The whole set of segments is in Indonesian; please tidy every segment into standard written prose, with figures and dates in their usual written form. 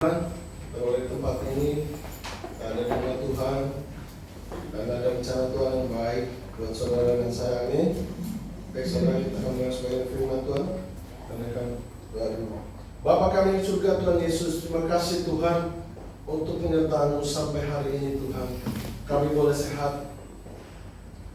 Oleh tempat ini ada nama Tuhan dan ada rencana Tuhan yang baik buat saudara dan saya ini. Baik saudara, kita akan mendengar sebagian firman Tuhan dan akan doa dulu. Bapa kami di surga, Tuhan Yesus, terima kasih Tuhan untuk penyertaan-Mu sampai hari ini Tuhan. Kami boleh sehat,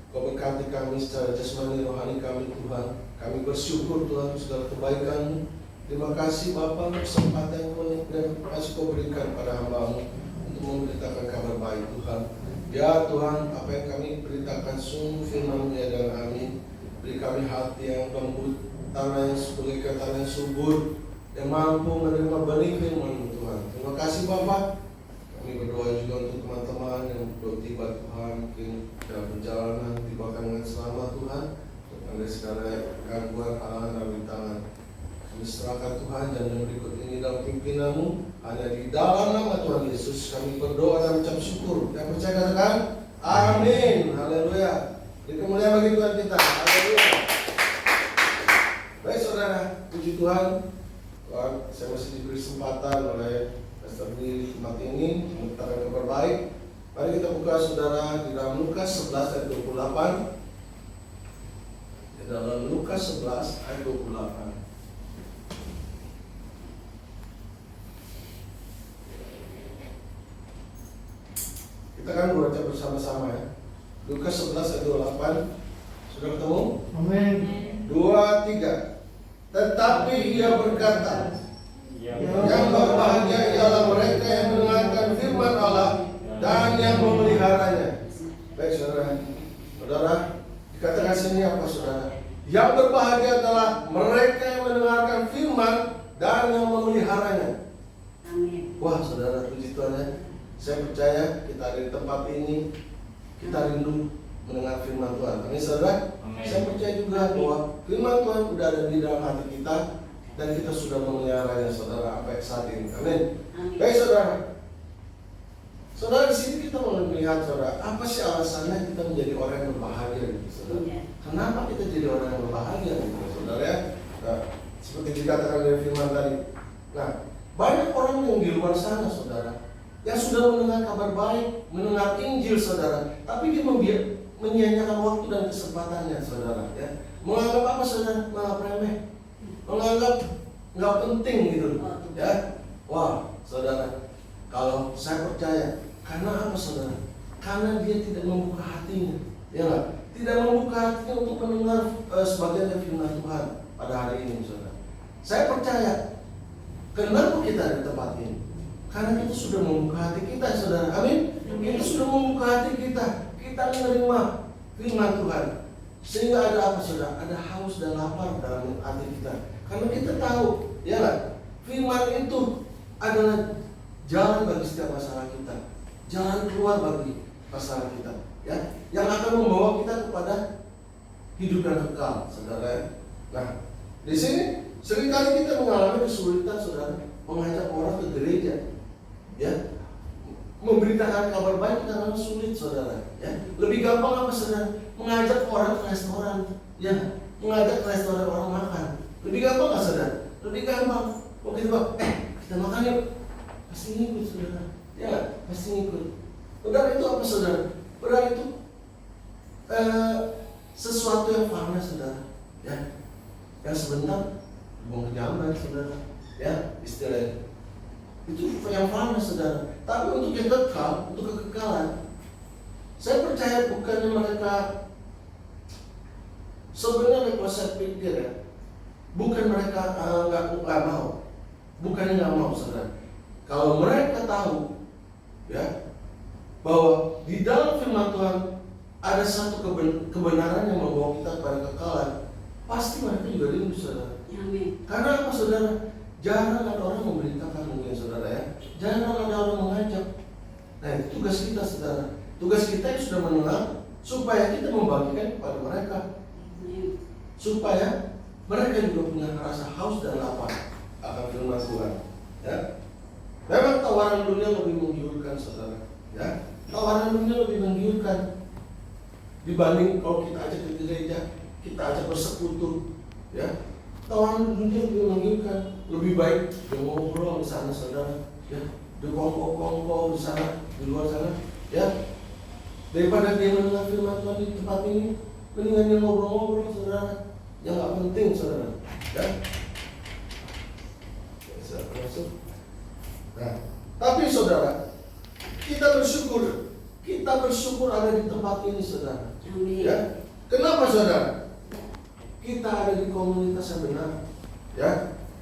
Kau berkati kami secara jasmani rohani kami Tuhan. Kami bersyukur Tuhan untuk segala kebaikan-Mu. Terima kasih Bapa untuk kesempatan yang Kau berikan pada hamba-Mu untuk memberitakan kabar baik Tuhan. Ya Tuhan, apa yang kami beritakan sungguh firman-Mu ya dan amin. Beri kami hati yang lembut, tanah yang sebagai tanah yang subur, yang mampu menerima benih firman-Mu Tuhan. Terima kasih Bapa. Kami berdoa juga untuk teman-teman yang belum tiba Tuhan, mungkin dalam perjalanan tibakan dengan selamat Tuhan. Ada segala gangguan, halangan dan rintangan. Kami serahkan Tuhan dan yang berikut ini dalam pimpinan-Mu. Hanya di dalam nama Tuhan Yesus kami berdoa dan mengucap syukur. Yang percaya katakan amin. Haleluya. Jadi kemuliaan bagi Tuhan kita. Haleluya. Baik saudara, puji Tuhan. Tuhan, saya masih diberi kesempatan oleh Pastor di tempat ini memberitakan kabar baik. Mari kita buka saudara di dalam Lukas 11 ayat 28. Di dalam Lukas 11 ayat 28. Kita akan baca bersama-sama ya. Lukas 11 ayat 28. Sudah ketemu? Amin. 2, 3. Tetapi ia berkata, yang berbahagia ialah mereka yang mendengarkan firman Allah dan yang memeliharanya. Baik saudara, saudara dikatakan sini apa saudara? Yang berbahagia adalah mereka yang mendengarkan firman dan yang memeliharanya. Amin. Wah saudara, puji Tuhan ya. Saya percaya kita ada di tempat ini, kita rindu mendengar firman Tuhan. Amin saudara. Amin. Saya percaya juga bahwa firman Tuhan sudah ada di dalam hati kita dan kita sudah memeliharanya saudara sampai saat ini. Amin. Amin. Baik saudara. Saudara, di sini kita mau melihat saudara, apa sih alasannya kita menjadi orang yang berbahagia gitu, saudara? Ya. Kenapa kita jadi orang yang berbahagia gitu, saudara ya? Nah, seperti dikatakan dari firman tadi. Nah, banyak orang yang di luar sana saudara, yang sudah mendengar kabar baik, mendengar Injil saudara, tapi dia menyia-nyiakan waktu dan kesempatannya saudara ya. Menganggap apa saudara? Menganggap remeh, menganggap nggak penting gitu ya. Wah saudara, kalau saya percaya, karena apa saudara? Karena dia tidak membuka hatinya, ya nggak? Tidak membuka hatinya untuk mendengar sebagian dari firman Tuhan pada hari ini saudara. Saya percaya, kenapa kita ada di tempat ini? Karena kita sudah membuka hati kita saudara, amin? Kita sudah membuka hati kita menerima firman Tuhan. Sehingga ada apa saudara? Ada haus dan lapar dalam hati kita. Karena kita tahu, ya nggak? Firman itu adalah jalan bagi setiap masalah kita, jalan keluar bagi masalah kita, ya, yang akan membawa kita kepada hidup yang kekal, saudara. Nah, di sini seringkali kita mengalami kesulitan, saudara, mengajak orang ke gereja. Ya, memberitakan kabar baik karena sulit saudara ya. Lebih gampang apa saudara? Mengajak orang ke restoran ya, mengajak ke restoran orang makan. Lebih gampang nggak saudara? Lebih gampang. Waktu itu kita makan yuk, pasti ngikut saudara ya, pasti ngikut. Padahal itu apa saudara? Padahal itu sesuatu yang fana saudara ya, yang sebentar buang jamban saudara ya, istilahnya itu yang fana saudara. Tapi untuk yang kekal, untuk kekekalan, saya percaya bukannya mereka sebenarnya kalau saya pikir ya, bukan mereka nggak mau, bukannya nggak mau saudara. Kalau mereka tahu ya bahwa di dalam firman Tuhan ada satu kebenaran yang membawa kita kepada kekekalan, pasti mereka juga rindu saudara. Amin. Karena apa saudara? Jarang ada orang memberitakan mungkin saudara ya. Jarang ada orang mengajak. Nah itu tugas kita saudara. Tugas kita yang sudah mendengar supaya kita membagikan kepada mereka, supaya mereka juga punya rasa haus dan lapar akan firman Tuhan. Ya. Memang tawaran dunia lebih menggiurkan saudara. Ya. Tawaran dunia lebih menggiurkan dibanding kalau kita ajak ke gereja, kita ajak bersekutu. Ya. Tawaran dunia lebih menggiurkan. Lebih baik yang ngobrol di sana saudara, ya, di kongko-kongko di sana, di luar sana, ya, daripada dia mendengar firman Tuhan di tempat ini, mendingan dia ngobrol-ngobrol, saudara, yang nggak penting, saudara, ya. Nah, tapi saudara, kita bersyukur ada di tempat ini, saudara. Amin. Ya, kenapa, saudara? Kita ada di komunitas yang benar, ya.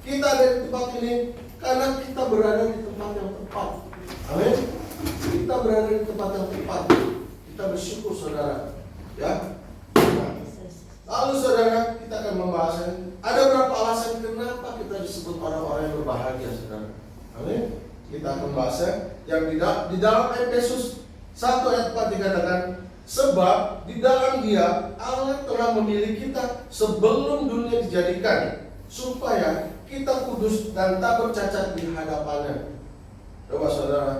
Kita ada di tempat ini karena kita berada di tempat yang tepat. Amin. Kita berada di tempat yang tepat. Kita bersyukur, saudara, ya. Lalu, saudara, kita akan membahas ada berapa alasan kenapa kita disebut orang-orang yang berbahagia, saudara. Amin. Kita akan bahasnya yang di dalam Efesus 1 ayat 4 dikatakan, sebab di dalam Dia Allah telah memilih kita sebelum dunia dijadikan, supaya kita kudus dan tak bercacat di hadapannya. Coba, saudara,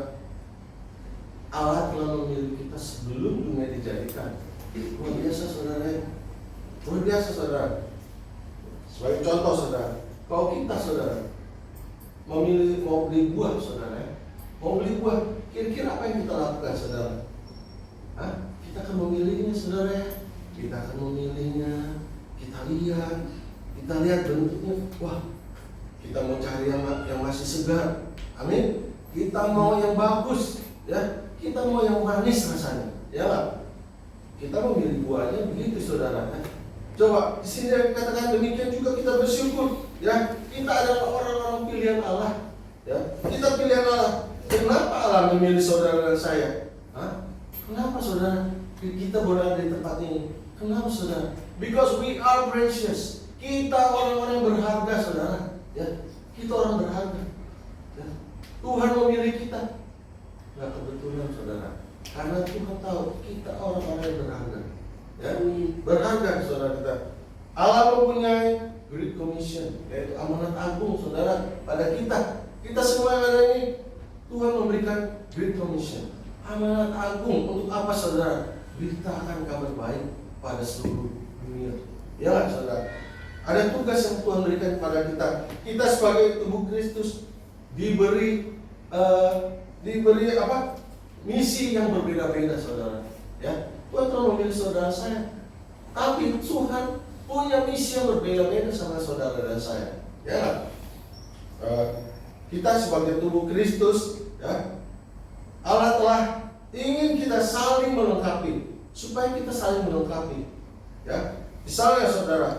Allah telah memilih kita sebelum dunia dijadikan. Luar biasa, saudara. Luar biasa, saudara. Sebagai contoh, saudara, kalau kita, saudara, mau beli buah, saudara, mau beli buah, kira-kira apa yang kita lakukan, saudara? Hah? Kita akan memilihnya, saudara. Kita akan memilihnya. Kita lihat bentuknya. Wah, kita mau cari yang masih segar. Amin. Kita mau yang bagus, ya. Kita mau yang manis rasanya, ya nggak? Kita memilih buahnya begitu, saudara. Coba di sini dikatakan demikian juga kita bersyukur, ya. Kita adalah orang-orang pilihan Allah, ya. Kita pilihan Allah. Kenapa Allah memilih saudara dan saya? Hah? Kenapa, saudara? Kita berada di tempat ini. Kenapa, saudara? Because we are precious. Kita orang-orang yang berharga, saudara. Ya, kita orang berharga. Ya. Tuhan memilih kita. Nggak kebetulan, saudara. Karena Tuhan tahu kita orang-orang yang berharga. Ya, berharga, saudara kita. Allah mempunyai Great Commission, yaitu amanat agung, saudara, pada kita. Kita semua yang ada ini, Tuhan memberikan Great Commission, amanat agung untuk apa, saudara? Beritakan kabar baik pada seluruh dunia. Ya nggak, saudara? Ada tugas yang Tuhan berikan kepada kita. Kita sebagai tubuh Kristus diberi apa? Misi yang berbeda-beda, saudara. Ya, Tuhan telah memilih saudara saya, tapi Tuhan punya misi yang berbeda-beda sama saudara dan saya. Ya, kita sebagai tubuh Kristus, ya, Allah telah ingin kita saling melengkapi, supaya kita saling melengkapi. Ya, misalnya, saudara,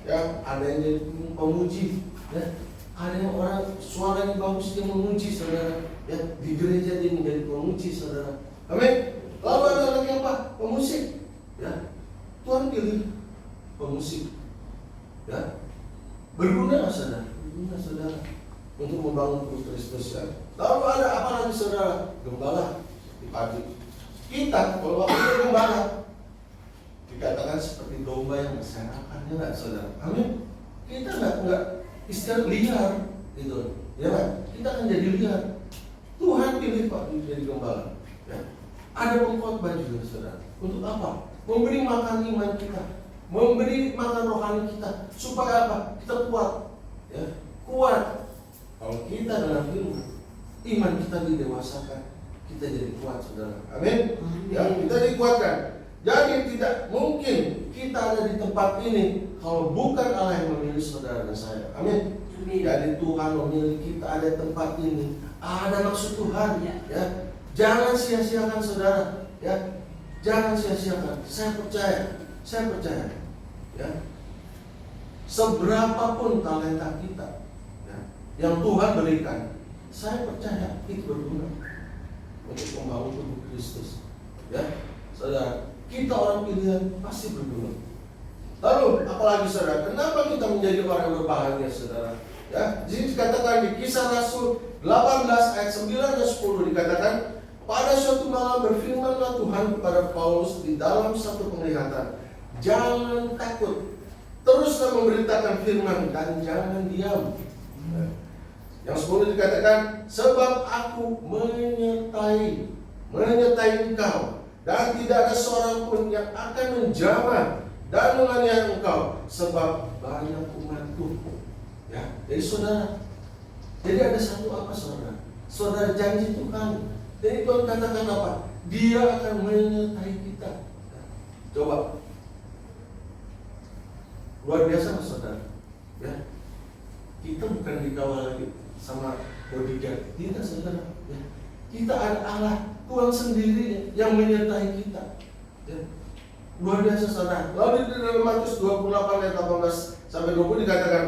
ya, ada yang jadi pemuji, ya, ada yang orang suaranya bagus dia memuji, saudara. Ya, di gereja dia menjadi pemuji, saudara. Amin. Lalu ada lagi apa? Pemusik. Ya, Tuhan pilih pemusik. Ya, berguna, saudara. Berguna, saudara, untuk membangun tubuh Kristus, ya. Lalu ada apa lagi, saudara? Gembala di pagi. Kita kalau waktu gembala dikatakan seperti domba yang berserakan, ya nggak, saudara? Amin. Kita nggak istilah liar, gitu, ya kan? Kita akan jadi liar. Tuhan pilih Pak jadi gembala. Ya. Ada pengkhotbah juga, saudara. Untuk apa? Memberi makan iman kita, memberi makan rohani kita, supaya apa? Kita kuat, ya, kuat. Kalau kita dengan firman, iman kita didewasakan, kita jadi kuat, saudara. Amin. Ya, kita dikuatkan. Jadi tidak mungkin kita ada di tempat ini kalau bukan Allah yang memilih saudara dan saya. Amin. Jadi Tuhan memilih kita ada di tempat ini. Ada maksud Tuhan, ya. Jangan sia-siakan, saudara, ya. Jangan sia-siakan. Saya percaya, ya. Seberapapun talenta kita, ya, yang Tuhan berikan, saya percaya itu berguna untuk membangun tubuh Kristus, ya, saudara. Kita orang pilihan pasti berguna. Lalu apalagi, saudara? Kenapa kita menjadi orang yang berbahagia, saudara? Ya, jadi dikatakan di Kisah Rasul 18 ayat 9 dan 10 dikatakan, pada suatu malam berfirmanlah Tuhan kepada Paulus di dalam satu penglihatan, jangan takut, teruslah memberitakan firman dan jangan diam. Yang 10 dikatakan, sebab aku menyertai engkau, dan tidak ada seorang pun yang akan menjamah dan menganiaya engkau, sebab banyak umatku. Ya, jadi saudara, Jadi ada satu apa saudara? Saudara janji Tuhan. Jadi Tuhan katakan apa? Dia akan menyertai kita. Coba. Luar biasa saudara. Ya. Kita bukan dikawal lagi sama bodyguard. Tidak saudara. Ya. Kita ada Allah, Tuhan sendiri yang menyertai kita. Ya. Luar biasa saudara. Lalu di dalam Matius 28 ayat 18 sampai 20 dikatakan,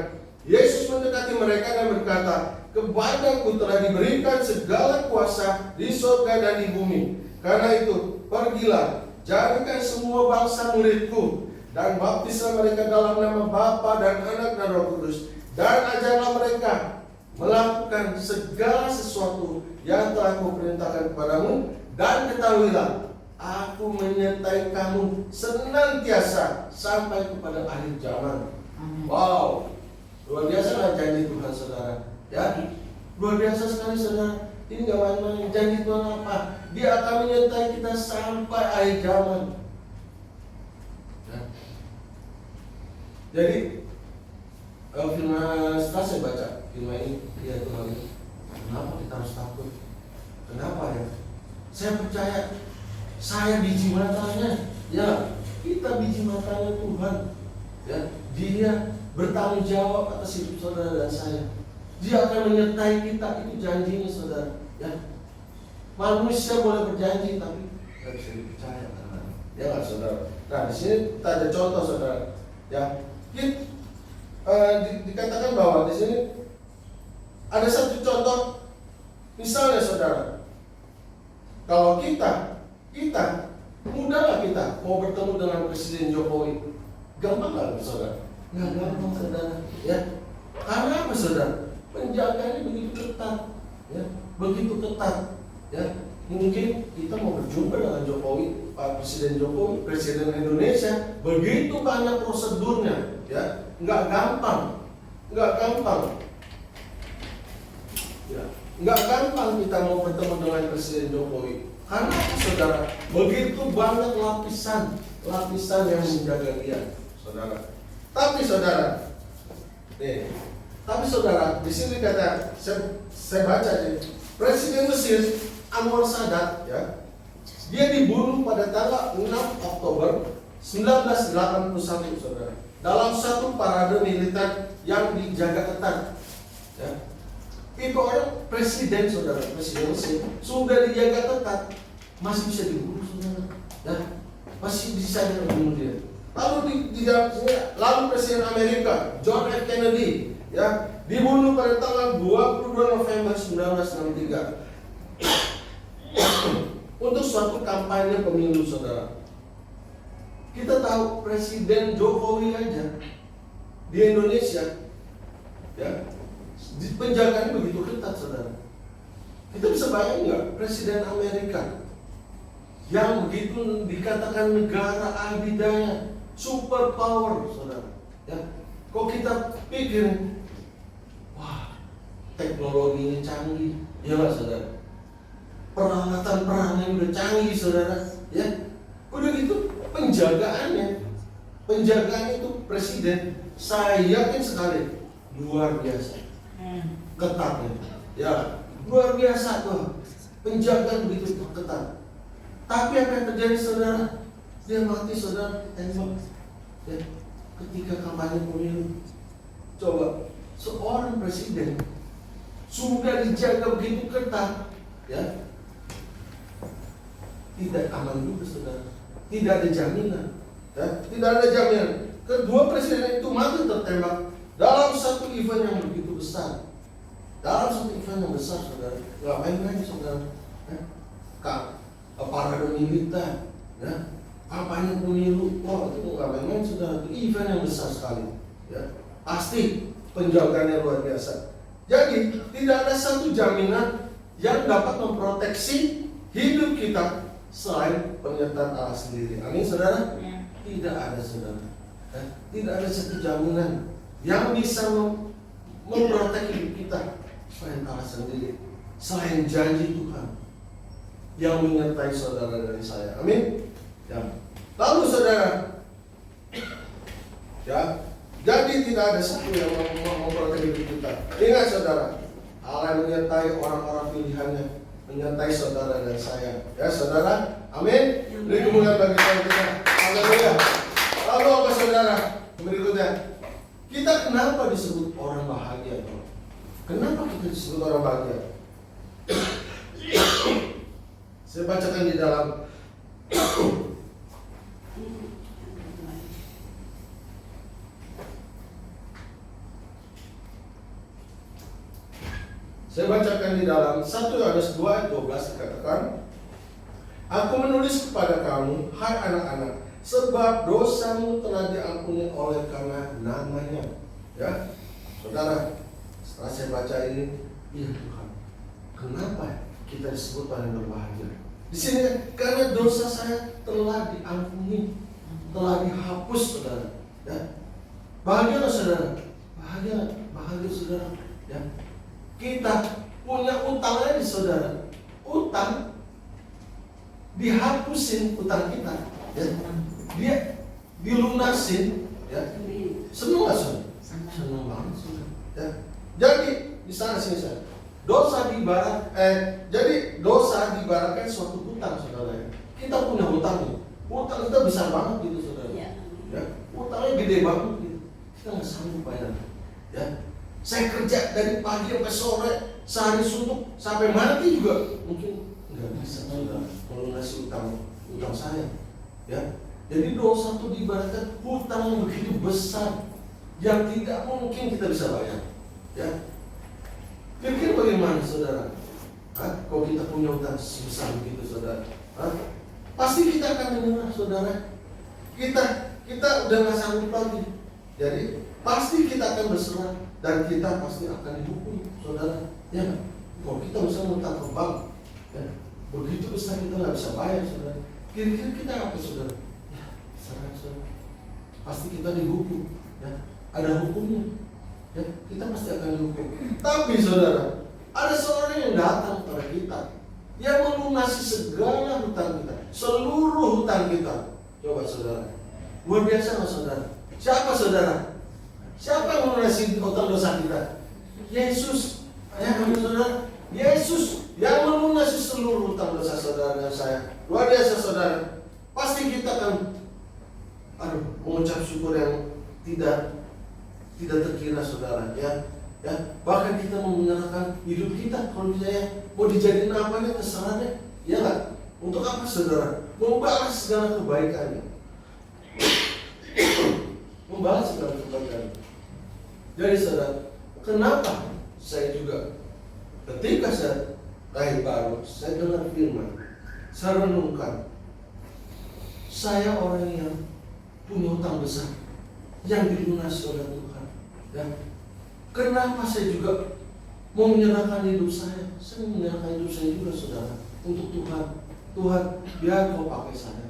Yesus mendekati mereka dan berkata, kepadaku telah diberikan segala kuasa di surga dan di bumi. Karena itu, pergilah, jadikan semua bangsa muridku, dan baptislah mereka dalam nama Bapa dan Anak dan Roh Kudus, dan ajarlah mereka melakukan segala sesuatu yang telah kuperintahkan kepadamu, dan ketahuilah, aku menyertai kamu senantiasa sampai kepada akhir zaman. Wow, luar biasa lah janji Tuhan saudara. Ya, luar biasa sekali saudara. Ini gak main-main. Janji Tuhan apa? Dia akan menyertai kita sampai akhir zaman. Ya. Jadi firman setelah saya baca firman ini, ya Tuhan, kenapa kita harus takut? Kenapa ya? Saya percaya saya biji matanya. Ya, kita biji matanya Tuhan. Ya, Dia bertanggung jawab atas hidup saudara dan saya. Dia akan menyertai kita, itu janjinya saudara. Ya, manusia boleh berjanji tapi tidak bisa dipercaya karena ya nggak saudara. Nah di sini kita ada contoh saudara. Ya, dikatakan bahwa di sini ada satu contoh. Misalnya saudara, kalau kita mudahlah kita mau bertemu dengan Presiden Jokowi, gampang nggak saudara? Nggak gampang saudara. Ya, karena apa saudara? Penjagaannya begitu ketat, ya, begitu ketat, ya. Mungkin kita mau berjumpa dengan Jokowi, Pak Presiden Jokowi, Presiden Indonesia, begitu banyak prosedurnya, ya, nggak gampang, ya, nggak gampang kita mau bertemu dengan Presiden Jokowi. Karena saudara, begitu banyak lapisan yang menjaga dia, saudara. Tapi saudara, di sini kata saya baca aja, Presiden Mesir Anwar Sadat, ya, dia dibunuh pada tanggal 6 Oktober 1981, saudara, dalam satu parade militer yang dijaga ketat. Ya. Itu orang presiden, saudara, Presiden Mesir sudah dijaga ketat, masih bisa dibunuh, saudara. Ya, masih bisa dibunuh dia. Lalu Presiden Amerika John F. Kennedy, ya, dibunuh pada tanggal 22 November 1963 untuk suatu kampanye pemilu, saudara. Kita tahu Presiden Jokowi aja di Indonesia, ya, penjagaannya begitu ketat, saudara. Kita bisa bayangin nggak Presiden Amerika yang begitu dikatakan negara adidaya, super power, saudara. Ya, kok kita pikir, wah, teknologinya canggih, ya nggak saudara? Peralatan perangnya udah canggih, saudara. Ya, udah gitu penjagaan itu presiden, saya yakin sekali luar biasa, ketatnya. Ya, luar biasa tuh, penjagaan begitu ketat. Tapi apa yang terjadi, saudara? Dia mati, saudara, tembak. Ya, ketika kampanye pemilu. Coba, seorang presiden sudah dijaga begitu ketat, ya, tidak aman juga, saudara. Tidak ada jaminan, ya, tidak ada jaminan. Kedua presiden itu mati tertembak dalam satu event yang begitu besar. Dalam satu event yang besar, saudara. Nggak main-main, saudara. Ya, parade militer, ya, kampanye pemilu, wah, itu nggak main-main, saudara. Itu event yang besar sekali, ya. Pasti penjagaannya luar biasa. Jadi tidak ada satu jaminan yang dapat memproteksi hidup kita selain penyertaan Allah sendiri. Amin, saudara? Ya. Tidak ada, saudara. Ya, tidak ada satu jaminan yang bisa memprotek hidup kita selain Allah sendiri, selain janji Tuhan yang menyertai saudara dan saya. Amin. Ya. Lalu saudara, ya, jadi tidak ada satu yang memprotek hidup kita. Ingat saudara, Allah menyertai orang-orang pilihannya, menyertai saudara dan saya. Ya saudara, amin. Beri kemuliaan bagi Tuhan kita. Haleluya. Lalu apa saudara? Berikutnya, kita kenapa disebut orang bahagia? Kenapa kita disebut orang bahagia? Saya bacakan di dalam Saya bacakan di dalam 1 Yohanes 2 ayat 12 dikatakan, Aku menulis kepada kamu, hai anak-anak, sebab dosamu telah diampuni oleh karena namanya. Ya, saudara, setelah saya baca ini, ya Tuhan, kenapa kita disebut orang berbahagia? Di sini karena dosa saya telah diampuni, telah dihapus, saudara. Ya, bahagia saudara, bahagia saudara. Ya. Kita punya utang lagi saudara, utang dihapusin utang kita, ya. Dia dilunasin, ya. Senang nggak saudara? Senang banget saudara. Ya. Jadi di sana sini saya, jadi dosa diibaratkan suatu hutang saudara. Kita punya hutang nih, hutang kita besar banget gitu saudara. Ya, hutangnya gede banget gitu. Kita nggak sanggup bayar, ya. Saya kerja dari pagi sampai sore, sehari suntuk sampai mati juga mungkin nggak bisa saudara melunasi utang saya, ya. Jadi dosa itu diibaratkan hutang yang begitu besar yang tidak mungkin kita bisa bayar, ya. Pikir bagaimana saudara? Kalau kita punya hutang sebesar begitu saudara, pasti kita akan menyerah saudara. Kita udah nggak sanggup lagi. Jadi pasti kita akan berserah. Dan kita pasti akan dihukum, saudara. Ya, kalau kita bisa ngutang ke bank, ya, begitu besar kita nggak bisa bayar, saudara. Kira-kira kita apa, saudara? Ya, saudara. Pasti kita dihukum, ya. Ada hukumnya, ya. Kita pasti akan dihukum. Tapi, saudara, ada seorang yang datang kepada kita, yang melunasi segala hutang kita, seluruh hutang kita. Coba, saudara. Luar biasa, nggak, saudara? Siapa, saudara? Siapa yang melunasi hutang dosa kita? Yesus. Ya, saudara. Yesus yang melunasi seluruh hutang dosa saudara dan saya. Luar biasa saudara. Pasti kita akan mengucap syukur yang tidak terkira saudara, ya. Bahkan kita mau menyerahkan hidup kita kalau misalnya mau dijadiin apa ya terserah deh. Ya enggak? Untuk apa saudara? Membalas segala kebaikannya. Membalas segala kebaikannya. Jadi saudara, kenapa saya juga ketika saya lahir baru, saya dengar firman, saya renungkan, saya orang yang punya hutang besar yang dilunasi oleh Tuhan. Ya. Kenapa saya juga mau menyerahkan hidup saya? Saya menyerahkan hidup saya juga saudara untuk Tuhan. Tuhan, biar kau pakai saya.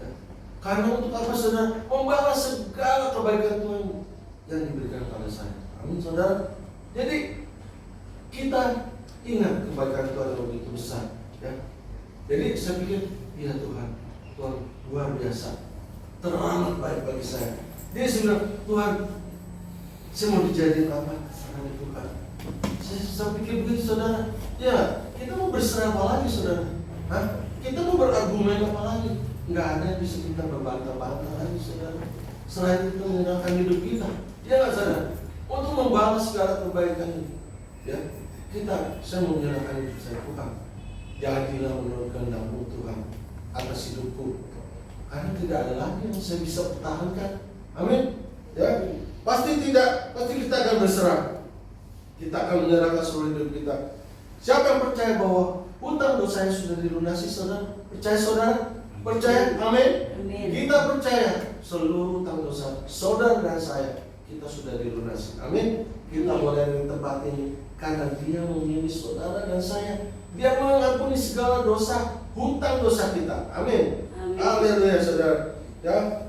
Ya. Karena untuk apa saudara? Membalas segala kebaikan Tuhan yang diberikan pada saya. Amin saudara. Jadi kita ingat kebaikan Tuhan yang begitu besar, ya. Jadi saya pikir, ya Tuhan luar biasa, teramat baik bagi saya. Dia bilang, Tuhan, saya mau dijadiin apa? Serahkan Tuhan. Saya pikir begitu saudara. Ya, kita mau berserah apa lagi saudara? Kita mau berargumen apa lagi? Nggak ada yang bisa kita berbantah-bantah lagi saudara. Selain itu menyerahkan hidup kita, ya nggak saudara? Untuk membalas segala kebaikan ini, ya. Saya mau menyerahkan hidup saya Tuhan. Jadilah menurut kehendak-Mu Tuhan atas hidupku. Karena tidak ada lagi yang saya bisa pertahankan. Amin. Ya, pasti kita akan berserah. Kita akan menyerahkan seluruh hidup kita. Siapa yang percaya bahwa hutang dosanya sudah dilunasi, saudara? Percaya saudara? Percaya? Amin. Kita percaya seluruh hutang dosa saudara dan saya kita sudah dilunasi. Amin. Kita mulai dari tempat ini karena Dia memilih saudara dan saya. Dia mengampuni segala dosa, hutang dosa kita. Amin. Haleluya saudara. Ya.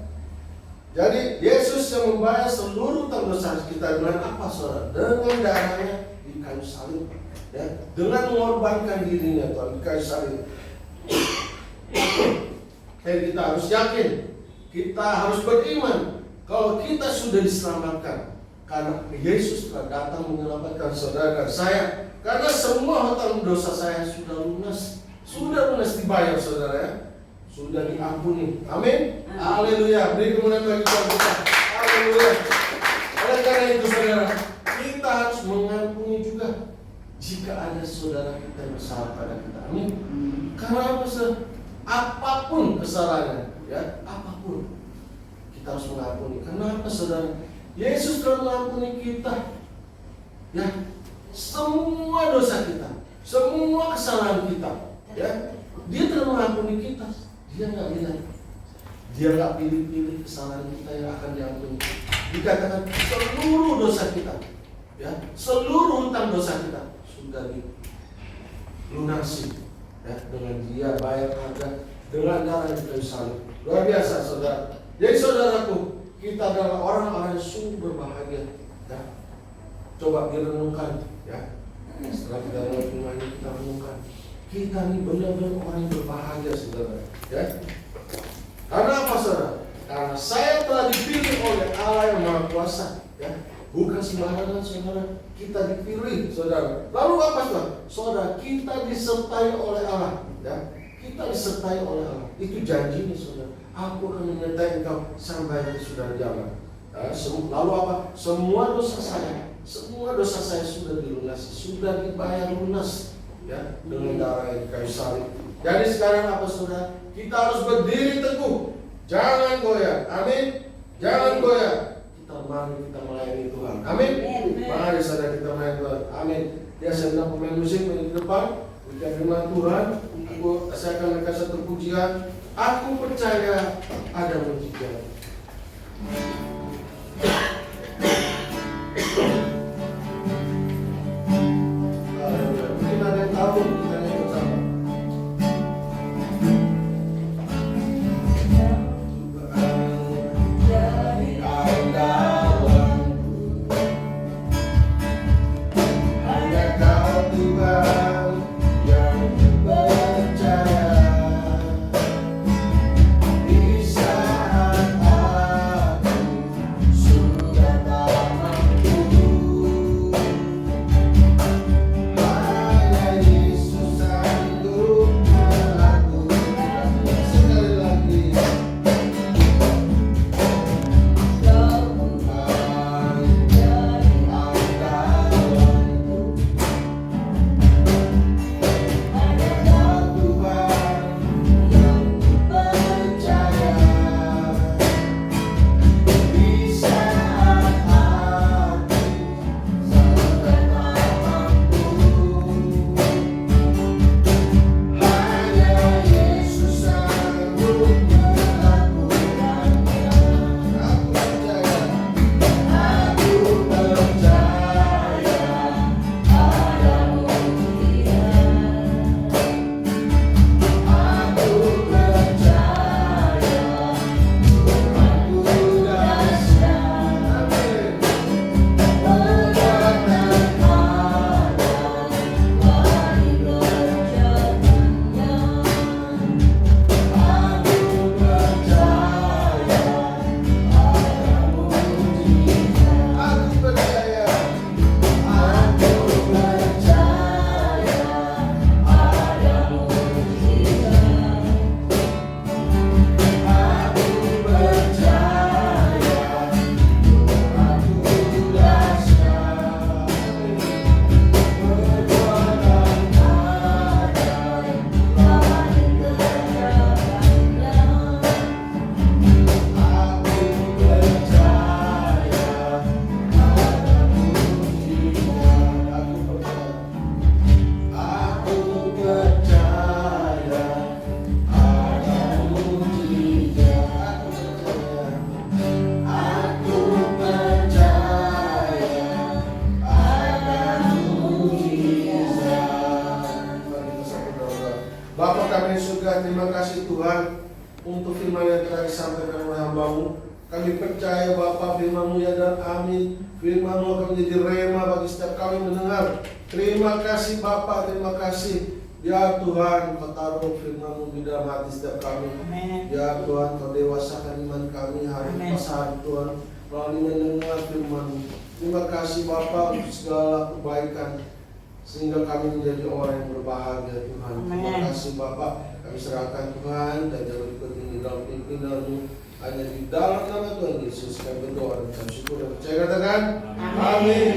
Jadi Yesus yang membayar seluruh hutang dosa kita dengan apa saudara? Dengan darahnya di kayu salib. Ya. Dengan mengorbankan dirinya Tuhan di kayu salib. Dan kita harus yakin, kita harus beriman kalau kita sudah diselamatkan karena Yesus telah datang menyelamatkan saudara dan saya. Karena semua hutang dosa saya sudah lunas. Sudah lunas dibayar, saudara ya. Sudah diampuni. Amin. Haleluya. Beri kemuliaan bagi Tuhan kita. Haleluya. Oleh karena itu saudara, kita harus mengampuni juga jika ada saudara kita yang bersalah pada kita. Amin. Karena apa? Apapun kesalahannya, ya, apapun kita harus mengampuni. Kenapa saudara? Yesus telah mengampuni kita, ya, semua dosa kita, semua kesalahan kita, ya. Dia telah mengampuni kita. Dia nggak bilang, dia nggak pilih-pilih kesalahan kita yang akan diampuni. Dikatakan seluruh dosa kita, ya, seluruh hutang dosa kita sudah dilunasi, ya, dengan dia bayar harga dengan darah yang kayu salib. Luar biasa saudara. Jadi saudaraku, kita adalah orang-orang yang sungguh berbahagia, ya. Coba direnungkan, ya. Setelah kita renungkan, kita renungkan, kita ini benar-benar orang yang berbahagia saudara, ya. Karena apa saudara? Karena saya telah dipilih oleh Allah yang Maha Kuasa, ya. Bukan sembarangan saudara, kita dipilih saudara. Lalu apa saudara? Kita disertai oleh Allah, ya. Kita disertai oleh Allah. Itu janjinya saudara. Aku akan menyertai engkau sampai kesudahan zaman. Ya, lalu apa? Semua dosa saya sudah dilunasi, sudah dibayar lunas, ya, dengan darah yang kayu salib. Jadi sekarang apa saudara? Kita harus berdiri teguh, jangan goyah. Amin. Jangan goyah. Mari kita melayani Tuhan. Amin. Mari saudara kita melayani Tuhan. Amin. Ya, saya undang pemain musik di depan. Berikan firman Tuhan. Saya akan memberikan satu pujian. Aku percaya ada mujizat. Mungkin ada yang tahu kita nyanyi bersama. Terima kasih Tuhan untuk firman yang telah disampaikan oleh hamba-Mu. Kami percaya Bapa firman-Mu ya dan amin. Firman-Mu akan menjadi rema bagi setiap kami mendengar. Terima kasih Bapa, terima kasih. Ya Tuhan, Kau taruh firman-Mu di dalam hati setiap kami. Amen. Ya Tuhan, Kau dewasakan iman kami hari pas hari Tuhan melalui mendengar firman-Mu. Terima kasih Bapa untuk segala kebaikan sehingga kami menjadi orang yang berbahagia Tuhan. Terima Amin. kasih Bapak, kami serahkan Tuhan dan jangan ikutin di dalam pimpinan-Mu. Hanya di dalam nama Tuhan Yesus kami berdoa dan kami syukur dan percaya katakan Amin.